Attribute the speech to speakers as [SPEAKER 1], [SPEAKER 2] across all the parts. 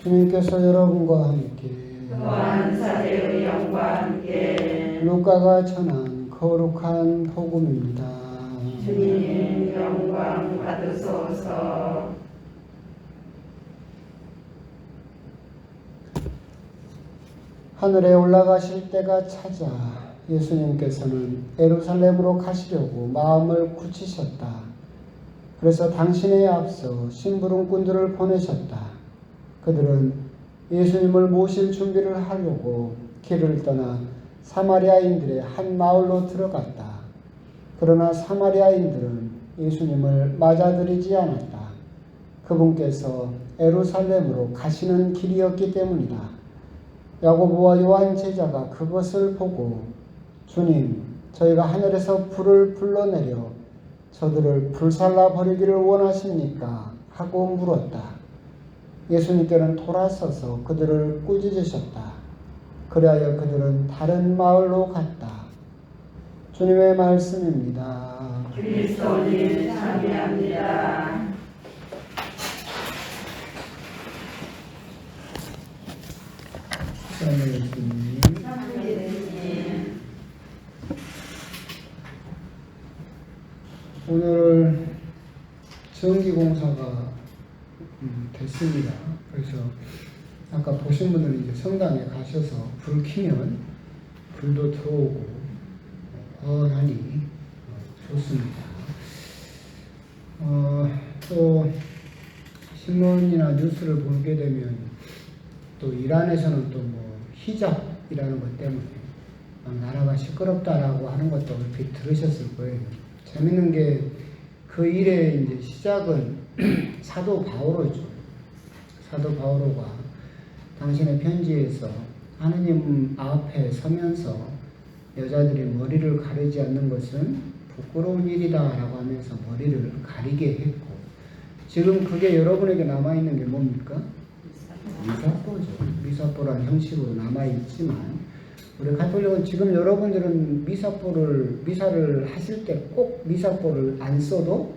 [SPEAKER 1] 주님께서 여러분과 함께
[SPEAKER 2] 또한 사제의 영과 함께
[SPEAKER 1] 루카가 전한 거룩한 복음입니다.
[SPEAKER 2] 주님 영광 받으소서.
[SPEAKER 1] 하늘에 올라가실 때가 찾아 예수님께서는 예루살렘으로 가시려고 마음을 굳히셨다. 그래서 당신에 앞서 심부름꾼들을 보내셨다. 그들은 예수님을 모실 준비를 하려고 길을 떠나 사마리아인들의 한 마을로 들어갔다. 그러나 사마리아인들은 예수님을 맞아들이지 않았다. 그분께서 예루살렘으로 가시는 길이었기 때문이다. 야고보와 요한 제자가 그것을 보고 주님, 저희가 하늘에서 불을 불러내려 저들을 불살라 버리기를 원하십니까? 하고 물었다. 예수님께는 돌아서서 그들을 꾸짖으셨다. 그리하여 그들은 다른 마을로 갔다. 주님의 말씀입니다.
[SPEAKER 2] 그리스도님 참여합니다.
[SPEAKER 1] 예수님. 오늘 전기공사가 됐습니다. 그래서 아까 보신 분들은 이제 성당에 가셔서 불 켜면 불도 들어오고 환하니 좋습니다. 또 신문이나 뉴스를 보게 되면 또 이란에서는 또 뭐 히잡이라는 것 때문에 나라가 시끄럽다라고 하는 것도 얼핏 들으셨을 거예요. 재밌는 게 그 일의 이제 시작은 사도 바오로죠. 사도 바오로가 당신의 편지에서 하느님 앞에 서면서 여자들이 머리를 가리지 않는 것은 부끄러운 일이다라고 하면서 머리를 가리게 했고, 지금 그게 여러분에게 남아있는 게 뭡니까? 미사포죠. 미사포라는 형식으로 남아있지만 우리 가톨릭은 지금 여러분들은 미사를 하실 때 꼭 미사포를 안 써도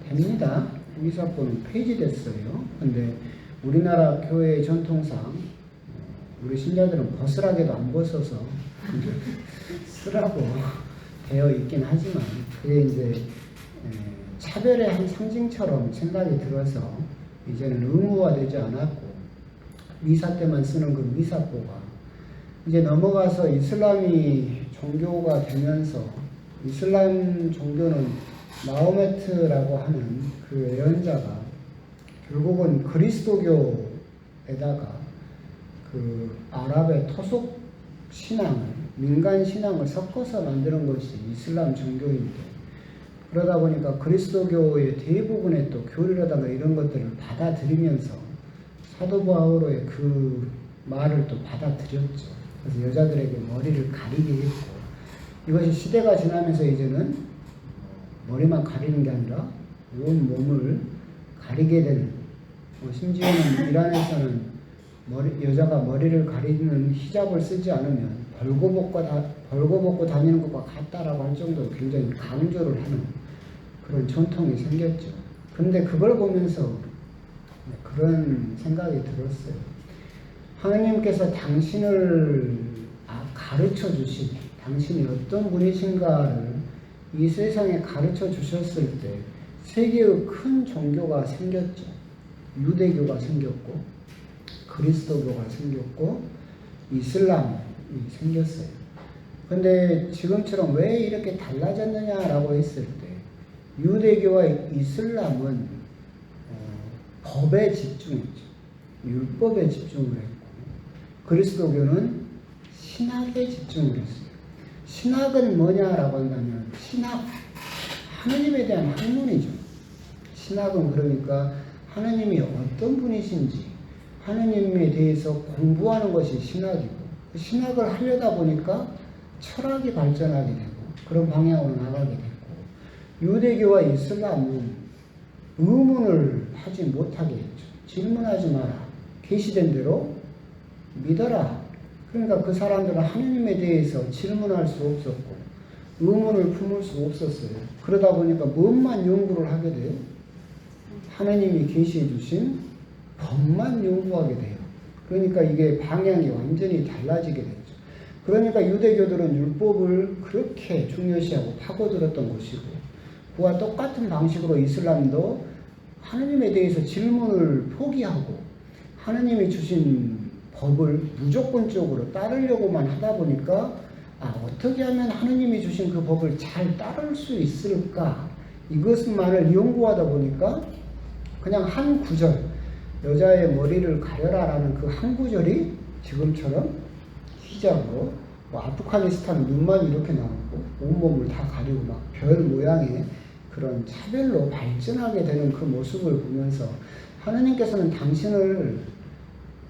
[SPEAKER 1] 됩니다. 미사포는 폐지됐어요. 근데 우리나라 교회의 전통상 우리 신자들은 벗으라게도 안 벗어서 쓰라고 되어 있긴 하지만 그게 이제 차별의 한 상징처럼 생각이 들어서 이제는 의무화되지 않았고 미사 때만 쓰는 그 미사포가 이제 넘어가서 이슬람이 종교가 되면서 이슬람 종교는 마호메트라고 하는 그 예언자가 결국은 그리스도교에다가 그 아랍의 토속 신앙을, 민간 신앙을 섞어서 만드는 것이 이슬람 종교인데, 그러다 보니까 그리스도교의 대부분의 또 교리라든가 이런 것들을 받아들이면서 사도 바오로의 그 말을 또 받아들였죠. 그래서 여자들에게 머리를 가리게 했고, 이것이 시대가 지나면서 이제는 머리만 가리는 게 아니라 온 몸을 가리게 되는, 심지어는 이란에서는 여자가 머리를 가리는 히잡을 쓰지 않으면 벌거벗고 다니는 것과 같다라고 할 정도로 굉장히 강조를 하는 그런 전통이 생겼죠. 그런데 그걸 보면서 그런 생각이 들었어요. 하나님께서 당신을 가르쳐 주신, 당신이 어떤 분이신가를 이 세상에 가르쳐 주셨을 때 세계의 큰 종교가 생겼죠. 유대교가 생겼고 그리스도교가 생겼고 이슬람이 생겼어요. 근데 지금처럼 왜 이렇게 달라졌느냐라고 했을 때 유대교와 이슬람은 법에 집중했죠. 율법에 집중을 했고 그리스도교는 신학에 집중을 했어요. 신학은 뭐냐라고 한다면 신학, 하느님에 대한 학문이죠. 신학은 그러니까 하느님이 어떤 분이신지 하느님에 대해서 공부하는 것이 신학이고, 신학을 하려다 보니까 철학이 발전하게 되고 그런 방향으로 나가게 됐고, 유대교와 이슬람은 의문을 하지 못하게 했죠. 질문하지 마라. 계시된 대로 믿어라. 그러니까 그 사람들은 하느님에 대해서 질문할 수 없었고 의문을 품을 수 없었어요. 그러다 보니까 무엇만 연구를 하게 돼요? 하느님이 계시해 주신 법만 연구하게 돼요. 그러니까 이게 방향이 완전히 달라지게 되죠. 그러니까 유대교들은 율법을 그렇게 중요시하고 파고들었던 것이고, 그와 똑같은 방식으로 이슬람도 하느님에 대해서 질문을 포기하고 하느님이 주신 법을 무조건적으로 따르려고만 하다 보니까 어떻게 하면 하느님이 주신 그 법을 잘 따를 수 있을까, 이것만을 연구하다 보니까 그냥 한 구절, 여자의 머리를 가려라 라는 그 한 구절이 지금처럼 히잡으로 아프가니스탄 눈만 이렇게 나오고 온몸을 다 가리고 막 별 모양의 그런 차별로 발전하게 되는 그 모습을 보면서 하느님께서는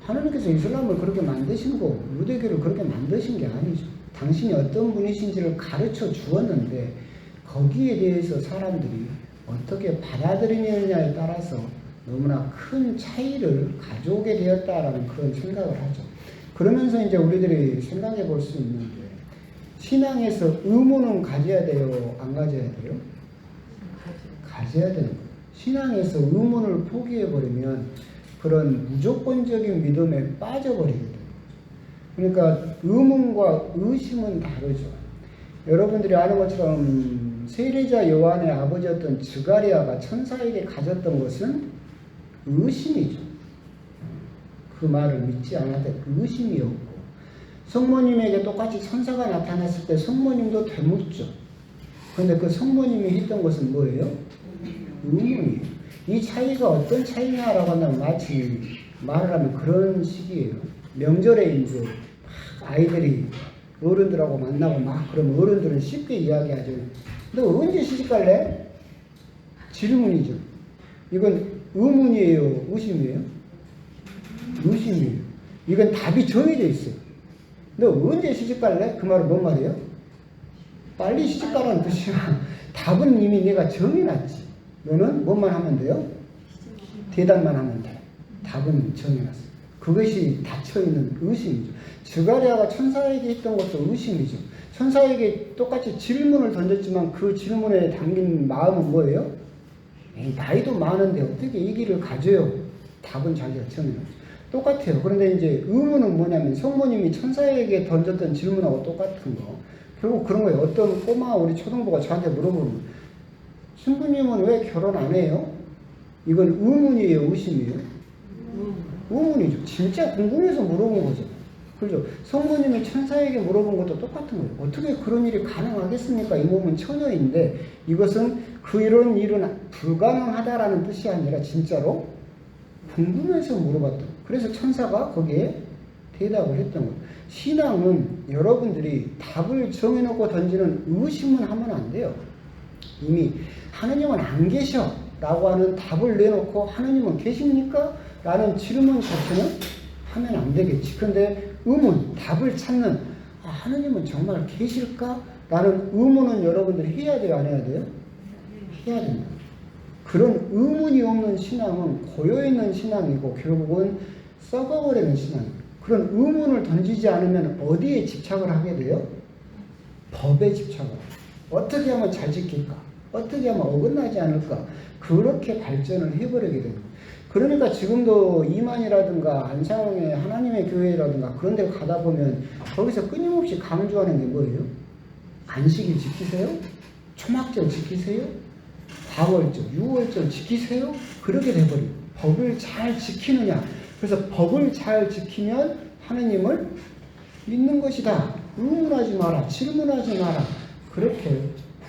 [SPEAKER 1] 하느님께서 이슬람을 그렇게 만드신 거, 유대교를 그렇게 만드신 게 아니죠. 당신이 어떤 분이신지를 가르쳐 주었는데 거기에 대해서 사람들이 어떻게 받아들이느냐에 따라서 너무나 큰 차이를 가져오게 되었다라는 그런 생각을 하죠. 그러면서 이제 우리들이 생각해 볼 수 있는 게, 신앙에서 의무는 가져야 돼요? 안 가져야 돼요? 가져야 되는 거예요. 신앙에서 의문을 포기해버리면 그런 무조건적인 믿음에 빠져버리게 돼요. 그러니까 의문과 의심은 다르죠. 여러분들이 아는 것처럼 세례자 요한의 아버지였던 스가랴가 천사에게 가졌던 것은 의심이죠. 그 말을 믿지 않았을 때 의심이었고, 성모님에게 똑같이 천사가 나타났을 때 성모님도 되묻죠. 그런데 그 성모님이 했던 것은 뭐예요? 의문이에요. 이 차이가 어떤 차이냐라고 한다면 마치 말을 하면 그런 식이에요. 명절에 이제 아이들이 어른들하고 만나고 막 그러면 어른들은 쉽게 이야기하죠. 너 언제 시집갈래? 질문이죠. 이건 의문이에요? 의심이에요? 의심이에요. 이건 답이 정해져 있어요. 너 언제 시집갈래? 그 말은 뭔 말이에요? 빨리 시집가라는 뜻이야. 답은 이미 내가 정해놨지. 너는 뭐만 하면 돼요? 대답만 하면 돼. 답은 정해놨어. 그것이 닫혀있는 의심이죠. 스가랴가 천사에게 했던 것도 의심이죠. 천사에게 똑같이 질문을 던졌지만 그 질문에 담긴 마음은 뭐예요? 나이도 많은데 어떻게 이 길을 가져요? 답은 자기가 정해놨죠. 똑같아요. 그런데 이제 의문은 뭐냐면 성모님이 천사에게 던졌던 질문하고 똑같은 거. 결국 그런 거예요. 어떤 꼬마 우리 초등부가 저한테 물어보면, 신부님은 왜 결혼 안 해요? 이건 의문이에요? 의심이에요? 의문이죠. 진짜 궁금해서 물어본 거죠. 그렇죠. 성모님이 천사에게 물어본 것도 똑같은 거예요. 어떻게 그런 일이 가능하겠습니까? 이 몸은 처녀인데, 이것은 이런 일은 불가능하다라는 뜻이 아니라 진짜로 궁금해서 물어봤던. 그래서 천사가 거기에 대답을 했던 거예요. 신앙은 여러분들이 답을 정해놓고 던지는 의심은 하면 안 돼요. 이미 하느님은 안 계셔 라고 하는 답을 내놓고 하느님은 계십니까? 라는 질문 자체는 하면 안 되겠지. 그런데 의문, 답을 찾는, 하느님은 정말 계실까? 라는 의문은 여러분들이 해야 돼요? 안 해야 돼요? 해야 된다. 그런 의문이 없는 신앙은 고여있는 신앙이고 결국은 썩어버리는 신앙이에요. 그런 의문을 던지지 않으면 어디에 집착을 하게 돼요? 법에 집착을 해요. 어떻게 하면 잘 지킬까? 어떻게 하면 어긋나지 않을까? 그렇게 발전을 해버리게 됩니다. 그러니까 지금도 이만이라든가 안상의 하나님의 교회라든가 그런 데 가다 보면 거기서 끊임없이 강조하는 게 뭐예요? 안식일 지키세요? 초막절 지키세요? 광월절, 유월절 지키세요? 그렇게 돼버려요. 법을 잘 지키느냐. 그래서 법을 잘 지키면 하느님을 믿는 것이다. 의문하지 마라. 질문하지 마라. 그렇게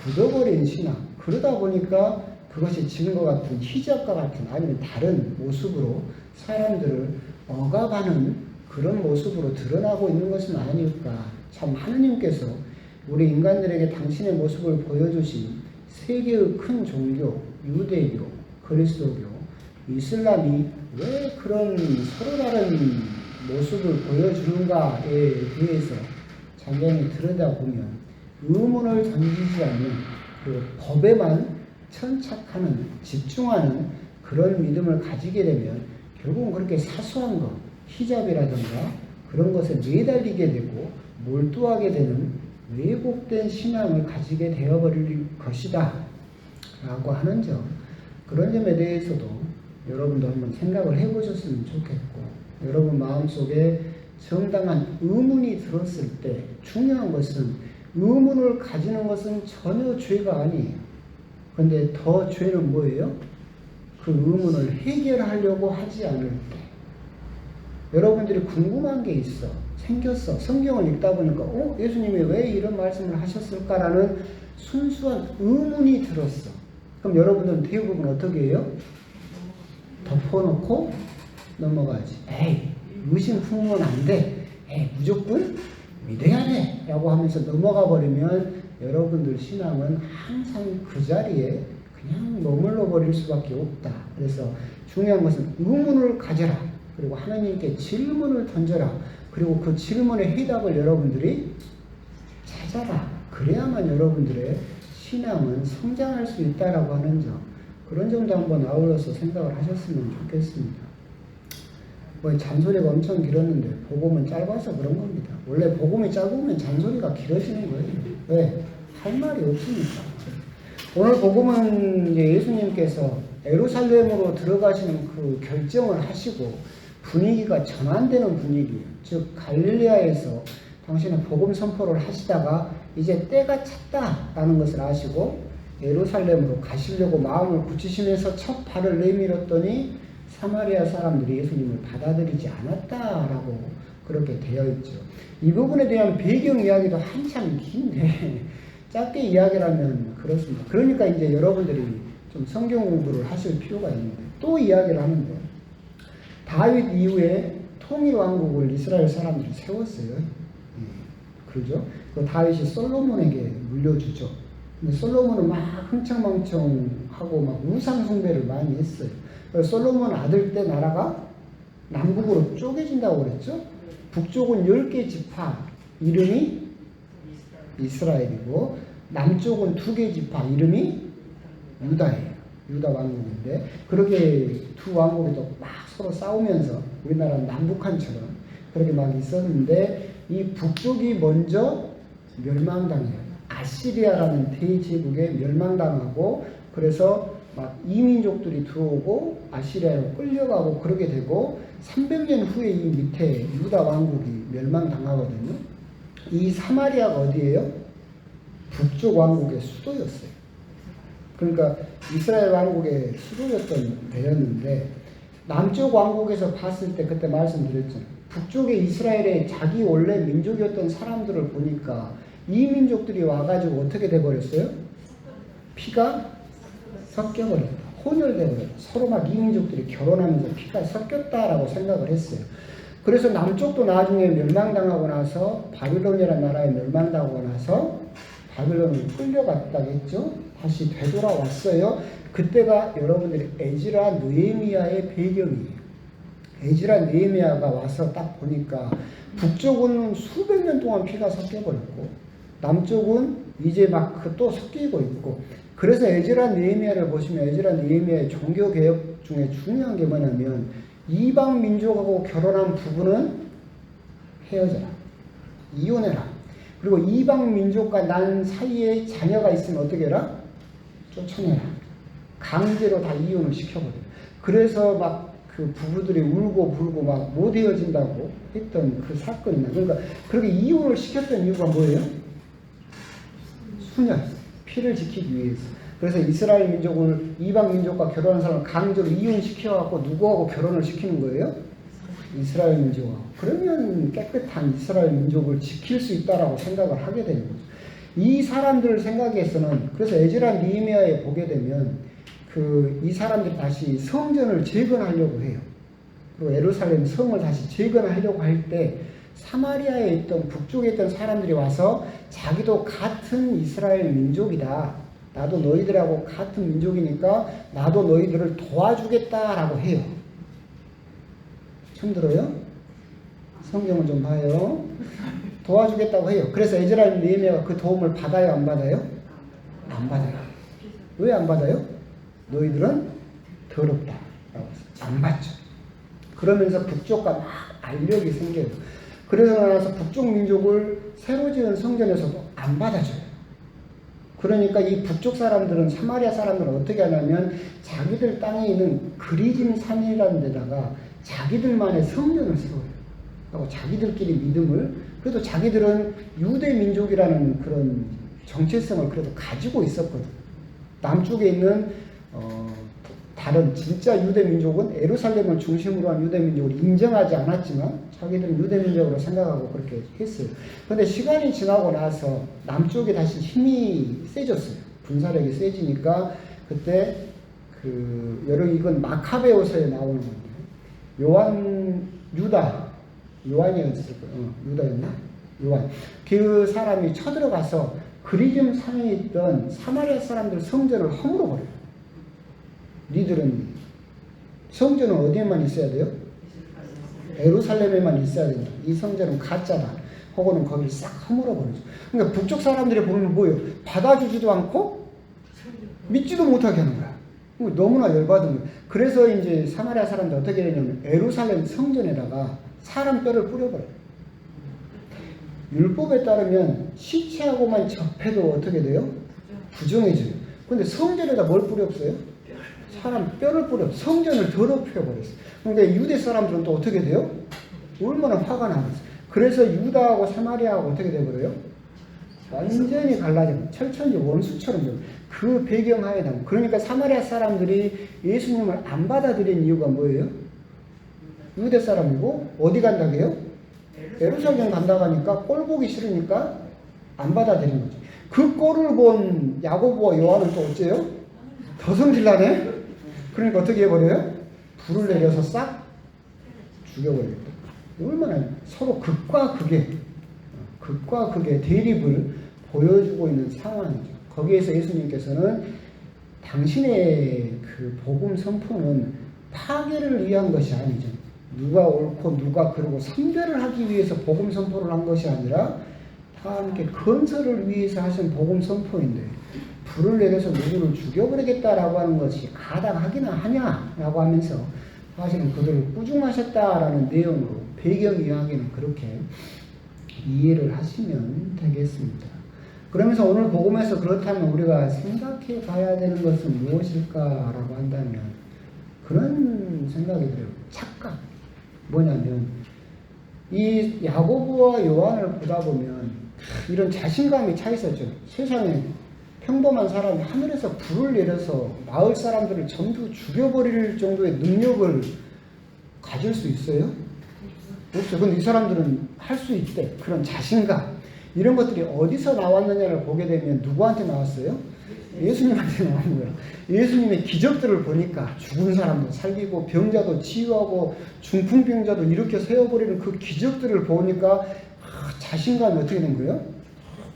[SPEAKER 1] 굳어버린 신앙. 그러다 보니까 그것이 지금과 같은 히잡과 같은 아니면 다른 모습으로 사람들을 억압하는 그런 모습으로 드러나고 있는 것은 아닐까. 참 하느님께서 우리 인간들에게 당신의 모습을 보여주신 세 개의 큰 종교, 유대교, 그리스도교, 이슬람이 왜 그런 서로 다른 모습을 보여주는가에 대해서 자세히 들여다보면 의문을 던지지 않는 그리고 법에만 천착하는, 집중하는 그런 믿음을 가지게 되면 결국은 그렇게 사소한 것, 히잡이라든가 그런 것에 매달리게 되고 몰두하게 되는 왜곡된 신앙을 가지게 되어버릴 것이다 라고 하는 점, 그런 점에 대해서도 여러분도 한번 생각을 해보셨으면 좋겠고, 여러분 마음속에 정당한 의문이 들었을 때 중요한 것은 의문을 가지는 것은 전혀 죄가 아니에요. 근데 더 죄는 뭐예요? 그 의문을 해결하려고 하지 않을 때. 여러분들이 궁금한 게 있어. 생겼어. 성경을 읽다 보니까 예수님이 왜 이런 말씀을 하셨을까라는 순수한 의문이 들었어. 그럼 여러분들은 대부분 어떻게 해요? 덮어놓고 넘어가지. 에이, 의심 품으면 안 돼. 에이, 무조건 믿어야 돼. 라고 하면서 넘어가 버리면 여러분들 신앙은 항상 그 자리에 그냥 머물러 버릴 수밖에 없다. 그래서 중요한 것은 의문을 가져라. 그리고 하나님께 질문을 던져라. 그리고 그 질문의 해답을 여러분들이 찾아라. 그래야만 여러분들의 신앙은 성장할 수 있다라고 하는 점. 그런 점도 한번 아울러서 생각을 하셨으면 좋겠습니다. 뭐 잔소리가 엄청 길었는데 복음은 짧아서 그런 겁니다. 원래 복음이 짧으면 잔소리가 길어지는 거예요. 왜? 할 말이 없으니까. 오늘 복음은 이제 예수님께서 예루살렘으로 들어가시는 그 결정을 하시고 분위기가 전환되는 분위기예요. 즉 갈릴리아에서 당신은 복음 선포를 하시다가 이제 때가 찼다라는 것을 아시고 예루살렘으로 가시려고 마음을 굳히시면서 첫 발을 내밀었더니 사마리아 사람들이 예수님을 받아들이지 않았다라고 그렇게 되어 있죠. 이 부분에 대한 배경 이야기도 한참 긴데 짧게 이야기를 하면 그렇습니다. 그러니까 이제 여러분들이 좀 성경 공부를 하실 필요가 있는데 또 이야기를 하는데 다윗 이후에 통일 왕국을 이스라엘 사람들이 세웠어요. 그러죠? 그 다윗이 솔로몬에게 물려주죠. 근데 솔로몬은 막 흥청망청하고 막 우상 숭배를 많이 했어요. 솔로몬 아들 때 나라가 남북으로 쪼개진다고 그랬죠? 북쪽은 10개 지파 이름이 이스라엘이고 남쪽은 2개 지파 이름이 유다예요. 유다 왕국인데 그렇게 두 왕국이 또 막 서로 싸우면서 우리나라 남북한처럼 그렇게 막 있었는데 이 북쪽이 먼저 멸망당해요. 아시리아라는 대제국에 멸망당하고 그래서 막 이민족들이 들어오고 아시리아로 끌려가고 그러게 되고 300년 후에 이 밑에 유다 왕국이 멸망당하거든요. 이 사마리아가 어디예요? 북쪽 왕국의 수도였어요. 그러니까 이스라엘 왕국의 수도였던 데였는데 남쪽 왕국에서 봤을 때 그때 말씀드렸잖아요. 북쪽에 이스라엘의 자기 원래 민족이었던 사람들을 보니까 이 민족들이 와가지고 어떻게 돼버렸어요? 피가 섞여버렸다. 혼혈돼버렸다. 서로 막 이 민족들이 결혼하면서 피가 섞였다라고 생각을 했어요. 그래서 남쪽도 나중에 멸망당하고 나서 바빌론이라는 나라에 멸망당하고 나서 바빌론을 끌려갔다고 했죠. 다시 되돌아왔어요. 그때가 여러분들이 에즈라 느헤미야의 배경이에요. 에즈라 느헤미야가 와서 딱 보니까 북쪽은 수백 년 동안 피가 섞여버렸고 남쪽은 이제 막 또 섞이고 있고 그래서 에즈라 느헤미야를 보시면 에즈라 느헤미야의 종교개혁 중에 중요한 게 뭐냐면 이방 민족하고 결혼한 부부는 헤어져라. 이혼해라. 그리고 이방 민족과 난 사이에 자녀가 있으면 어떻게 해라? 쫓아내라. 강제로 다 이혼을 시켜버려요. 그래서 막 그 부부들이 울고 불고 막 못 헤어진다고 했던 그 사건이 나. 그러니까 그렇게 이혼을 시켰던 이유가 뭐예요? 순혈, 피를 지키기 위해서. 그래서 이스라엘 민족을 이방 민족과 결혼한 사람을 강제로 이혼시켜갖고 누구하고 결혼을 시키는 거예요? 이스라엘 민족하고. 그러면 깨끗한 이스라엘 민족을 지킬 수 있다라고 생각을 하게 되는 거죠. 이 사람들 생각에서는 그래서 에즈라 느헤미야에 보게 되면 이 사람들이 다시 성전을 재건하려고 해요. 그리고 예루살렘 성을 다시 재건하려고 할 때 사마리아에 있던 북쪽에 있던 사람들이 와서 자기도 같은 이스라엘 민족이다. 나도 너희들하고 같은 민족이니까 나도 너희들을 도와주겠다라고 해요. 처음 들어요? 성경을 좀 봐요. 도와주겠다고 해요. 그래서 에즈라 느헤미야가 그 도움을 받아요, 안 받아요? 안 받아요. 왜 안 받아요? 너희들은 더럽다. 안 받죠. 그러면서 북쪽과 막 알력이 생겨요. 그래서 나서 북쪽 민족을 새로 지은 성전에서도 안 받아줘요. 그러니까 이 북쪽 사람들은, 사마리아 사람들은 어떻게 하냐면 자기들 땅에 있는 그리짐 산이라는 데다가 자기들만의 성전을 세워요. 하고 자기들끼리 믿음을, 그래도 자기들은 유대 민족이라는 그런 정체성을 그래도 가지고 있었거든. 남쪽에 있는 다른 진짜 유대 민족은 예루살렘을 중심으로 한 유대 민족을 인정하지 않았지만 자기들은 유대 민족으로 생각하고 그렇게 했어요. 그런데 시간이 지나고 나서 남쪽에 다시 힘이 세졌어요. 분사력이 세지니까 그때 여러분 이건 마카베오서에 나오는 건데 요한이었을 거예요. 유다였나? 요한. 그 사람이 쳐들어가서 그리즘 산에 있던 사마리아 사람들 성전을 허물어 버려요. 니들은 성전은 어디에만 있어야 돼요? 예루살렘에만 있어야 된다. 이 성전은 가짜다. 혹은 거기를 싹 허물어 버리죠. 그러니까 북쪽 사람들이 보면 뭐예요? 받아주지도 않고 믿지도 못하게 하는 거야. 너무나 열받은 거예요. 그래서 이제 사마리아 사람들 어떻게 되냐면 예루살렘 성전에다가 사람 뼈를 뿌려버려요. 율법에 따르면 시체하고만 접해도 어떻게 돼요? 부정해져요. 근데 성전에다 뭘 뿌렸어요? 사람 뼈를 뿌려 성전을 더럽혀버렸어요. 그러니까 유대 사람들은 또 어떻게 돼요? 얼마나 화가 나겠어요. 그래서 유다하고 사마리아하고 어떻게 돼버려요? 완전히 갈라져요. 철천지 원수처럼 돼요. 그 배경하에 나오고. 그러니까 사마리아 사람들이 예수님을 안 받아들인 이유가 뭐예요? 유대 사람이고 어디 간다고 해요? 예루살렘 간다고 하니까 꼴 보기 싫으니까 안 받아들인 거죠. 그 꼴을 본 야고보와 요한은 또 어째요? 더 성질나네? 그러니까 어떻게 해버려요? 불을 내려서 싹 죽여버리겠다. 얼마나 서로 극과 극의 대립을 보여주고 있는 상황이죠. 거기에서 예수님께서는 당신의 그 복음 선포는 파괴를 위한 것이 아니죠. 누가 옳고 누가 그르고 선별을 하기 위해서 복음 선포를 한 것이 아니라 다 함께 건설을 위해서 하신 복음 선포인데 불을 내려서 누구를 죽여버리겠다라고 하는 것이 가당하기나 하냐라고 하면서 사실은 그들을 꾸중하셨다라는 내용으로 배경 이야기는 그렇게 이해를 하시면 되겠습니다. 그러면서 오늘 복음에서 그렇다면 우리가 생각해 봐야 되는 것은 무엇일까라고 한다면 그런 생각이 들어요. 착각. 뭐냐면 이 야고보와 요한을 보다 보면 이런 자신감이 차 있었죠. 세상에 평범한 사람이 하늘에서 불을 내려서 마을 사람들을 전부 죽여버릴 정도의 능력을 가질 수 있어요? 없어요. 근데 이 사람들은 할 수 있대. 그런 자신감. 이런 것들이 어디서 나왔느냐를 보게 되면 누구한테 나왔어요? 예수님한테 나온 거예요. 예수님의 기적들을 보니까 죽은 사람도 살리고 병자도 치유하고 중풍병자도 이렇게 세워버리는 그 기적들을 보니까 자신감이 어떻게 된 거예요?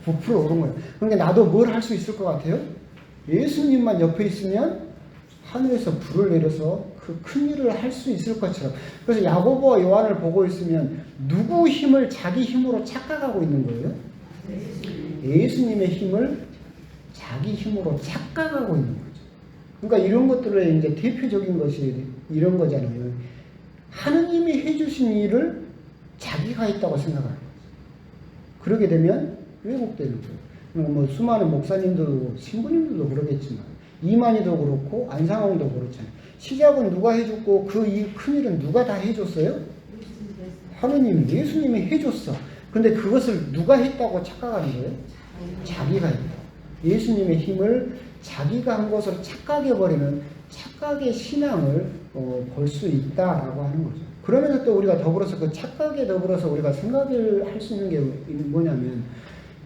[SPEAKER 1] 부풀어 오른 거예요. 그러니까 나도 뭘 할 수 있을 것 같아요? 예수님만 옆에 있으면 하늘에서 불을 내려서 그 큰 일을 할 수 있을 것처럼. 그래서 야고보와 요한을 보고 있으면 누구 힘을 자기 힘으로 착각하고 있는 거예요? 예수님의 힘을 자기 힘으로 착각하고 있는 거죠. 그러니까 이런 것들의 이제 대표적인 것이 이런 거잖아요. 하느님이 해주신 일을 자기가 했다고 생각하는 거죠. 그러게 되면 왜곡되는 거예요. 뭐 수많은 목사님들도 신부님들도 그러겠지만 이만희도 그렇고 안상홍도 그렇잖아요. 시작은 누가 해줬고 그 이 큰일은 누가 다 해줬어요? 하느님, 예수님이 해줬어. 근데 그것을 누가 했다고 착각하는 거예요? 자기가 했다. 예수님의 힘을 자기가 한 것으로 착각해버리는 착각의 신앙을 볼 수 있다라고 하는 거죠. 그러면서 또 우리가 더불어서 그 착각에 더불어서 우리가 생각을 할 수 있는 게 뭐냐면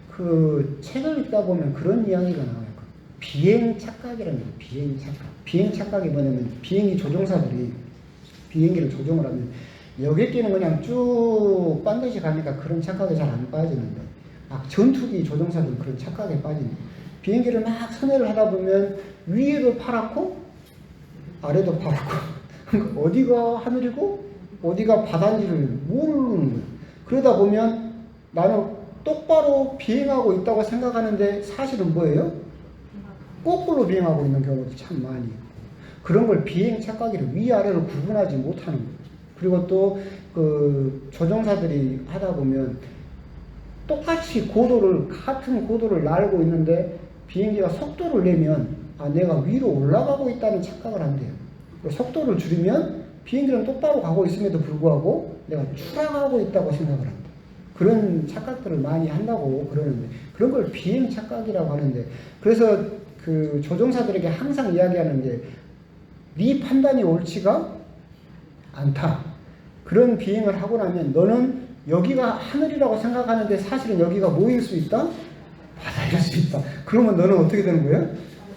[SPEAKER 1] 그 책을 읽다 보면 그런 이야기가 나와요. 비행 착각이라는 거예요. 비행 착각. 비행 착각이 뭐냐면 비행기 조종사들이 비행기를 조종을 하면 여객기는 그냥 쭉 반드시 가니까 그런 착각에 잘 안 빠지는데 막 전투기 조종사들은 그런 착각에 빠집니다. 비행기를 막 선회를 하다 보면 위에도 파랗고 아래도 파랗고 어디가 하늘이고 어디가 바다인지를 모르는 거예요. 그러다 보면 나는 똑바로 비행하고 있다고 생각하는데 사실은 뭐예요? 거꾸로 비행하고 있는 경우도 참 많이 있고 그런 걸 비행 착각이라고 위아래를 구분하지 못하는 거예요. 그리고 또 그 조종사들이 하다 보면 똑같이 같은 고도를 날고 있는데 비행기가 속도를 내면 내가 위로 올라가고 있다는 착각을 한대요. 속도를 줄이면 비행기는 똑바로 가고 있음에도 불구하고 내가 추락하고 있다고 생각을 한다. 그런 착각들을 많이 한다고 그러는데 그런 걸 비행 착각이라고 하는데 그래서 그 조종사들에게 항상 이야기하는 게 네 판단이 옳지가 않다. 그런 비행을 하고 나면 너는 여기가 하늘이라고 생각하는데 사실은 여기가 뭐일 수 있다? 바다일 수 있다. 그러면 너는 어떻게 되는 거야?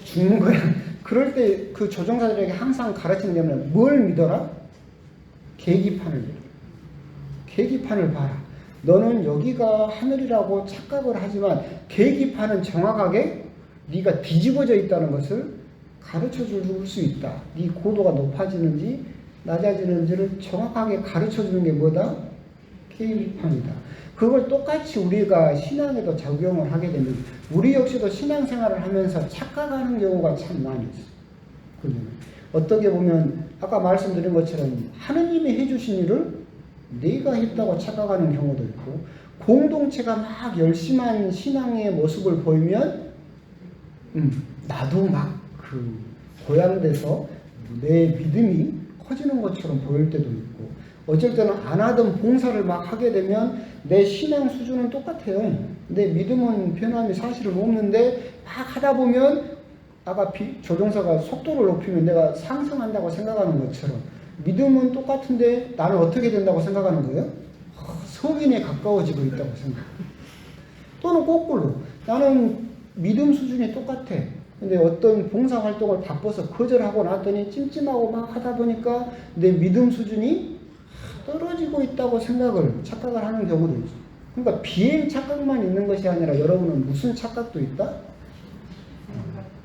[SPEAKER 1] 죽는 거야. 그럴 때 그 조종사들에게 항상 가르치는 게 뭐냐? 뭘 믿어라? 계기판을 믿어라. 계기판을 봐라. 너는 여기가 하늘이라고 착각을 하지만 계기판은 정확하게 네가 뒤집어져 있다는 것을 가르쳐 줄 수 있다. 네 고도가 높아지는지 낮아지는지를 정확하게 가르쳐 주는 게 뭐다? 계기판이다. 그걸 똑같이 우리가 신앙에도 적용을 하게 되면 우리 역시도 신앙생활을 하면서 착각하는 경우가 참 많이 있어요. 어떻게 보면 아까 말씀드린 것처럼 하느님이 해주신 일을 내가 했다고 착각하는 경우도 있고 공동체가 막 열심한 신앙의 모습을 보이면 나도 막 그 고양돼서 내 믿음이 커지는 것처럼 보일 때도 있고 어쩔 때는 안 하던 봉사를 막 하게 되면 내 신앙 수준은 똑같아요. 내 믿음은 변함이 사실은 없는데 막 하다 보면 아까 조종사가 속도를 높이면 내가 상승한다고 생각하는 것처럼 믿음은 똑같은데 나는 어떻게 된다고 생각하는 거예요? 성인에 가까워지고 있다고 생각해요. 또는 거꾸로 나는 믿음 수준이 똑같아. 근데 어떤 봉사활동을 바빠서 거절하고 났더니 찜찜하고 막 하다 보니까 내 믿음 수준이 떨어지고 있다고 착각을 하는 경우도 있어요. 그러니까 비행 착각만 있는 것이 아니라 여러분은 무슨 착각도 있다?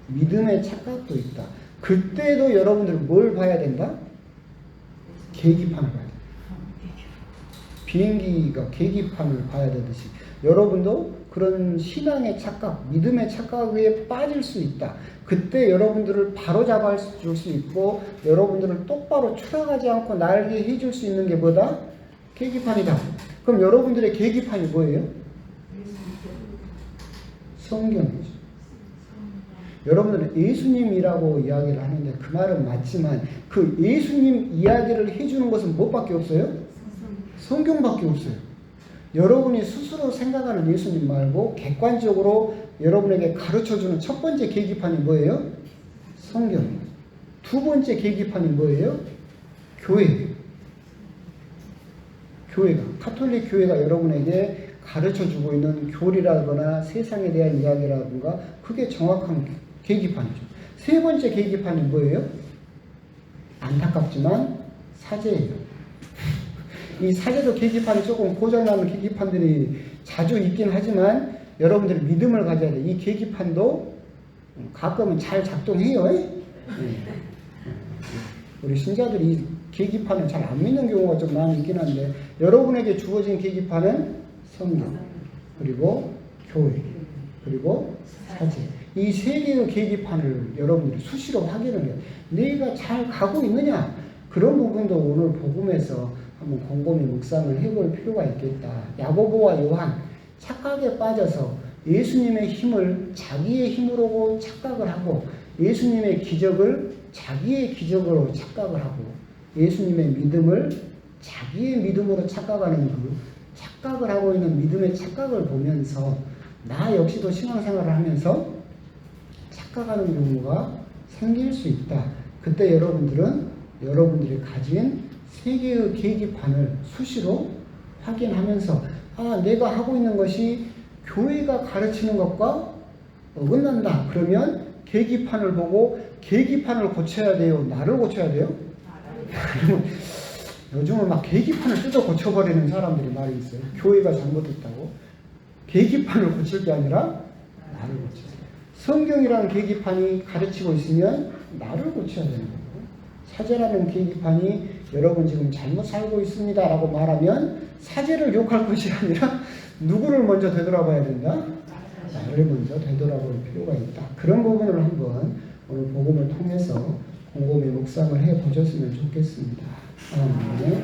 [SPEAKER 1] 믿음의 착각도 있다. 그때도 여러분들은 뭘 봐야 된다? 계기판을 봐야 된다. 비행기가 계기판을 봐야 되듯이 여러분도 그런 신앙의 착각, 믿음의 착각에 빠질 수 있다. 그때 여러분들을 바로잡아 줄 수 있고 여러분들을 똑바로 추락하지 않고 날게 해줄 수 있는 게 뭐다? 계기판이다. 그럼 여러분들의 계기판이 뭐예요? 성경이죠. 여러분들은 예수님이라고 이야기를 하는데 그 말은 맞지만 그 예수님 이야기를 해주는 것은 무엇밖에 없어요? 성경밖에 없어요. 여러분이 스스로 생각하는 예수님 말고 객관적으로 여러분에게 가르쳐주는 첫 번째 계기판이 뭐예요? 성경. 두 번째 계기판이 뭐예요? 교회. 교회가, 카톨릭 교회가 여러분에게 가르쳐주고 있는 교리라거나 세상에 대한 이야기라든가 그게 정확한 계기판이죠. 세 번째 계기판이 뭐예요? 안타깝지만 사제예요. 이 사제도 계기판이 조금 고장나는 계기판들이 자주 있긴 하지만 여러분들이 믿음을 가져야 돼. 이 계기판도 가끔은 잘 작동해요. 우리 신자들이 이 계기판을 잘 안 믿는 경우가 좀 많이 있긴 한데 여러분에게 주어진 계기판은 성경, 그리고 교회, 그리고 사제. 이 세 개의 계기판을 여러분들이 수시로 확인을 해요. 내가 잘 가고 있느냐? 그런 부분도 오늘 복음에서 한번 곰곰이 묵상을 해볼 필요가 있겠다. 야고보와 요한 착각에 빠져서 예수님의 힘을 자기의 힘으로 착각을 하고 예수님의 기적을 자기의 기적으로 착각을 하고 예수님의 믿음을 자기의 믿음으로 착각하는 그 착각을 하고 있는 믿음의 착각을 보면서 나 역시도 신앙생활을 하면서 착각하는 경우가 생길 수 있다. 그때 여러분들이 가진 세 개의 계기판을 수시로 확인하면서 내가 하고 있는 것이 교회가 가르치는 것과 어긋난다. 그러면 계기판을 보고 계기판을 고쳐야 돼요? 나를 고쳐야 돼요? 요즘은 막 계기판을 뜯어 고쳐버리는 사람들이 많이 있어요. 교회가 잘못했다고. 계기판을 고칠 게 아니라 나를 고쳐야 돼요. 성경이라는 계기판이 가르치고 있으면 나를 고쳐야 되는 거예요. 사제라는 계기판이 여러분 지금 잘못 살고 있습니다 라고 말하면 사제를 욕할 것이 아니라 누구를 먼저 되돌아봐야 된다? 나를 먼저 되돌아볼 필요가 있다. 그런 부분을 한번 오늘 복음을 통해서 곰곰이 묵상을 해보셨으면 좋겠습니다. 아멘.